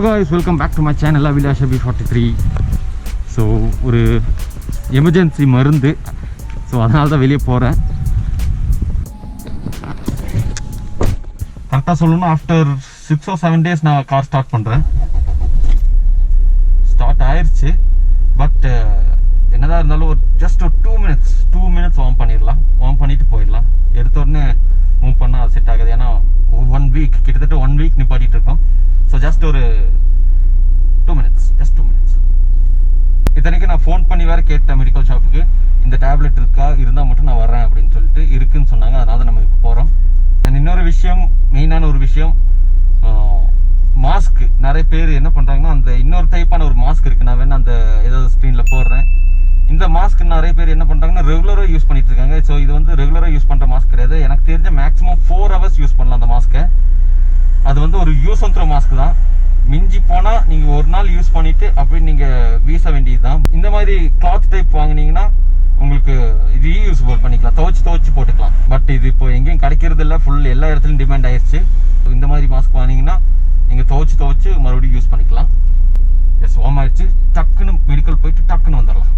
Hello guys, welcome back to my channel Abhilashabi43. So ஒரு emergency மருந்து, so அதனால தான் வெளியே போகிறேன். கரெக்டாக சொல்லணும்னா ஆஃப்டர் 6 or 7 days நான் கார் ஸ்டார்ட் பண்ணுறேன். ஸ்டார்ட் ஆயிடுச்சு. பட் என்னதான் இருந்தாலும் ஒரு ஜஸ்ட் ஒரு 2 minutes வார்ம் பண்ணிடலாம். வார்ம் பண்ணிட்டு போயிடலாம். எடுத்த உடனே மூவ் பண்ணால் அது செட் ஆகுது. ஏன்னா 1 week கிட்டத்தட்ட 1 week நிப்பாட்டிட்டு இருக்கோம். ஸோ ஜஸ்ட் ஒரு 2 minutes. இத்தனைக்கு நான் ஃபோன் பண்ணி வேறு கேட்டேன் மெடிக்கல் ஷாப்புக்கு, இந்த டேப்லெட் இருக்கா, இருந்தால் மட்டும் நான் வரேன் அப்படின்னு சொல்லிட்டு. இருக்குன்னு சொன்னாங்க. அதனால நம்ம இப்போ போகிறோம். அண்ட் இன்னொரு விஷயம், மெயினான ஒரு விஷயம், மாஸ்க். நிறைய பேர் என்ன பண்ணுறாங்கன்னா, அந்த இன்னொரு டைப்பான ஒரு மாஸ்க் இருக்குது. நான் வேணா அந்த ஏதாவது ஸ்க்ரீனில் போடுறேன். இந்த மாஸ்க் நிறைய பேர் என்ன பண்ணுறாங்கன்னா ரெகுலராக யூஸ் பண்ணிட்டு இருக்காங்க. ஸோ இது வந்து ரெகுலராக யூஸ் பண்ணுற மாஸ்க் கிடையாது. எனக்கு தெரிஞ்ச மேக்ஸிமம் 4 hours யூஸ் பண்ணலாம் அந்த மாஸ்க்கை. அது வந்து ஒரு யூஸ் அண்ட் த்ரோ மாஸ்க் தான். மிஞ்சி போனால் நீங்கள் ஒரு நாள் யூஸ் பண்ணிவிட்டு அப்படி நீங்கள் வீச வேண்டியது தான். இந்த மாதிரி கிளாத் டைப் வாங்கினீங்கன்னா உங்களுக்கு ரீயூஸபிள் பண்ணிக்கலாம், துவச்சி போட்டுக்கலாம். பட் இது இப்போ எங்கேயும் கிடைக்கிறது இல்லை, ஃபுல் எல்லா இடத்துலையும் டிமாண்ட் ஆயிடுச்சு. இந்த மாதிரி மாஸ்க் வாங்கினீங்கன்னா நீங்கள் துவச்சி மறுபடியும் யூஸ் பண்ணிக்கலாம். எஸ், வார்ம் ஆயிடுச்சு. டக்குன்னு மெடிக்கல் போயிட்டு டக்குன்னு வந்துடலாம்.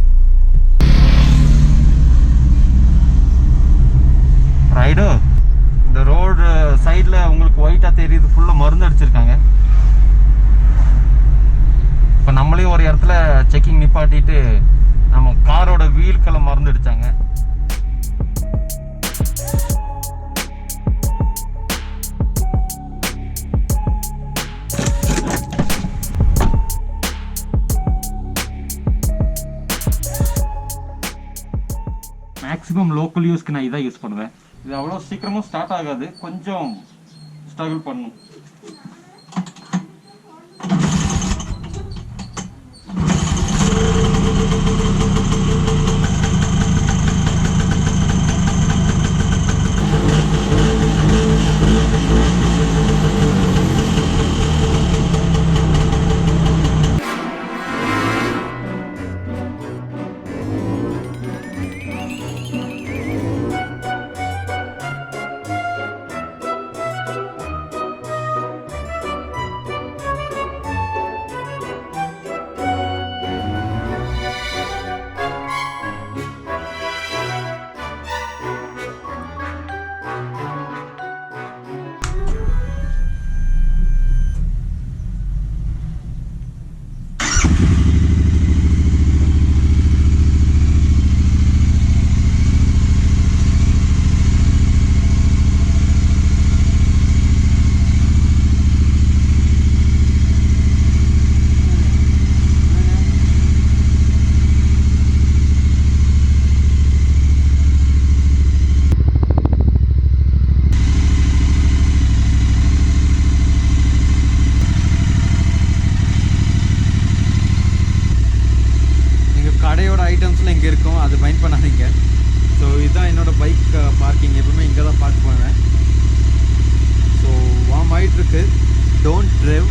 ரைடு இந்த ரோடு சைடில் உங்களுக்கு ஒயிட்டாக தெரியுது, ஃபுல்லாக மருந்து அடிச்சிருக்காங்க. இப்போ நம்மளே ஒரு இடத்துல செக்கிங் நிப்பாட்டிட்டு நம்ம காரோட வீலுக்கெல்லாம் மருந்து அடித்தாங்க. மேக்ஸிமம் லோக்கல் யூஸ்க்கு நான் இதான் யூஸ் பண்ணுவேன். இது அவ்வளோ சீக்கிரமாக ஸ்டார்ட் ஆகாது, கொஞ்சம் ஸ்ட்ரகிள் பண்ணும். ஐட்டம்ஸ்லாம் இங்கே இருக்கும், அது மைண்ட் பண்ணாதீங்க. ஸோ இதுதான் என்னோடய பைக் பார்க்கிங். எப்பவுமே இங்கே தான் பார்க் பண்ணுவேன். ஸோ வார்ம் ஆகிட்டுருக்கு. Don't drive.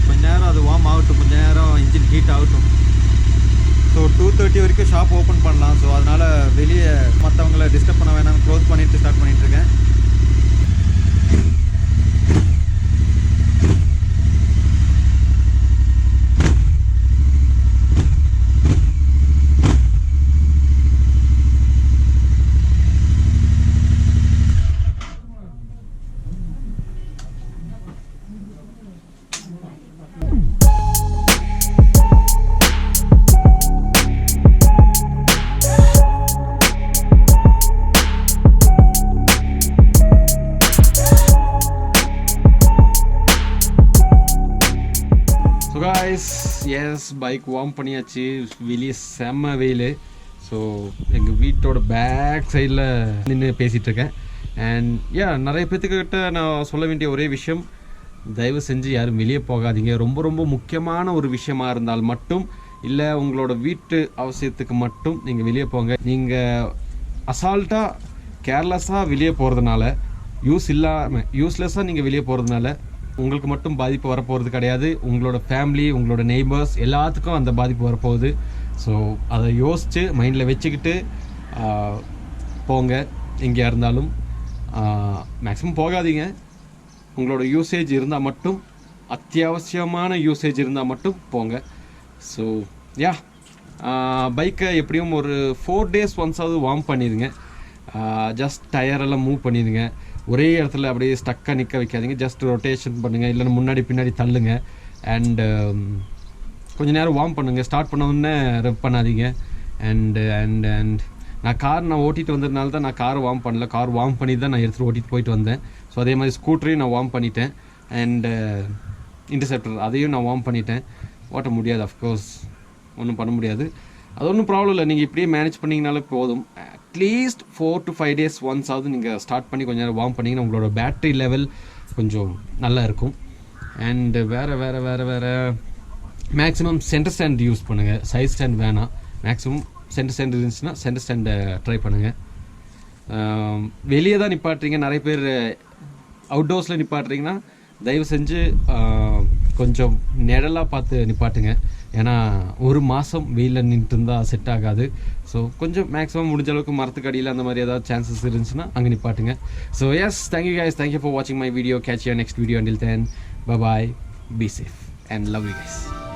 கொஞ்ச நேரம் அது வார்ம் ஆகட்டும், கொஞ்ச நேரம் இன்ஜின் ஹீட் ஆகட்டும். ஸோ 2:30 வரைக்கும் ஷாப் ஓப்பன் பண்ணலாம். ஸோ அதனால் வெளியே மற்றவங்களை டிஸ்டர்ப் பண்ண வேணாம், க்ளோஸ் பண்ணிவிட்டு ஸ்டார்ட் பண்ணிகிட்ருக்கேன். எஸ், பைக் வார்ம் பண்ணியாச்சு. வெளியே செம்ம வெயில். ஸோ எங்கள் வீட்டோட பேக் சைடில் நின்று பேசிகிட்ருக்கேன். அண்ட் நிறைய பேர்த்துக்கிட்ட நான் சொல்ல வேண்டிய ஒரே விஷயம், தயவு செஞ்சு யாரும் வெளியே போகாதீங்க. ரொம்ப முக்கியமான ஒரு விஷயமா இருந்தால் மட்டும், இல்லை உங்களோட வீட்டு அவசியத்துக்கு மட்டும் நீங்கள் வெளியே போங்க. நீங்கள் அசால்ட்டாக கேர்லெஸ்ஸாக வெளியே போகிறதுனால, யூஸ்லெஸ்ஸாக நீங்கள் வெளியே போகிறதுனால உங்களுக்கு மட்டும் பாதிப்பு வரப்போகிறது கிடையாது. உங்களோட ஃபேமிலி, உங்களோட நெய்பர்ஸ் எல்லாத்துக்கும் அந்த பாதிப்பு வரப்போகுது. ஸோ அதை யோசித்து மைண்டில் வச்சுக்கிட்டு போங்க. எங்கேயா இருந்தாலும் மேக்ஸிமம் போகாதீங்க. உங்களோட யூசேஜ் இருந்தால் மட்டும் அத்தியாவசியமான யூசேஜ் இருந்தால் மட்டும் போங்க. ஸோ யா, பைக்கை எப்படியும் ஒரு 4 days ஒன்ஸாவது வார்ம் பண்ணிடுங்க. ஜஸ்ட் டயரெல்லாம் மூவ் பண்ணிடுங்க. ஒரே இடத்துல அப்படியே ஸ்டக்காக நிற்க வைக்காதீங்க. ஜஸ்ட் ரொட்டேஷன் பண்ணுங்கள், இல்லைன்னா முன்னாடி பின்னாடி தள்ளுங்க. அண்டு கொஞ்சம் நேரம் வார்ம் பண்ணுங்கள். ஸ்டார்ட் பண்ண ரெப் பண்ணாதீங்க. அண்ட் நான் ஓட்டிகிட்டு வந்ததுனால தான் நான் காரை வார்ம் பண்ணல. கார் வார்ம் பண்ணி தான் நான் எடுத்துகிட்டு ஓட்டிகிட்டு போயிட்டு வந்தேன். ஸோ அதே மாதிரி ஸ்கூட்டரையும் நான் வார்ம் பண்ணிட்டேன். அண்டு இன்டர்செப்டர் அதையும் நான் வார்ம் பண்ணிட்டேன். ஓட்ட முடியாது, அஃப்கோர்ஸ் ஒன்றும் பண்ண முடியாது. அது ஒன்றும் ப்ராப்ளம் இல்லை. நீங்கள் இப்படியே மேனேஜ் பண்ணிங்கனாலே போதும். அட்லீஸ்ட் 4 to 5 days ஒன்ஸாவது நீங்கள் ஸ்டார்ட் பண்ணி கொஞ்சம் நேரம் வார்ம் பண்ணிங்கன்னா உங்களோட பேட்ரி லெவல் கொஞ்சம் நல்லா இருக்கும். அண்டு வேறு மேக்ஸிமம் சென்டர் ஸ்டாண்ட் யூஸ் பண்ணுங்கள். சைட் ஸ்டாண்ட் வேணாம். மேக்ஸிமம் சென்டர் ஸ்டாண்ட் இருந்துச்சுன்னா சென்டர் ஸ்டாண்டை ட்ரை பண்ணுங்கள். வெளியே தான் நிப்பாட்டுறீங்க, நிறைய பேர் அவுட்டோர்ஸில் நிப்பாட்டுறீங்கன்னா தயவு செஞ்சு கொஞ்சம் நிழலாக பார்த்து நிப்பாட்டுங்க. ஏன்னா ஒரு மாதம் வெயிலில் நின்று இருந்தால் செட் ஆகாது. ஸோ கொஞ்சம் மேக்ஸிமம் முடிஞ்ச அளவுக்கு மரத்துக்கு அடியில் அந்த மாதிரி ஏதாவது சான்சஸ் இருந்துச்சுன்னா அங்கே நிப்பாட்டுங்க. So yes, thank you guys, thank you for வாட்சிங் my video. Catch you next video. Until then, bye bye, be safe and love you guys.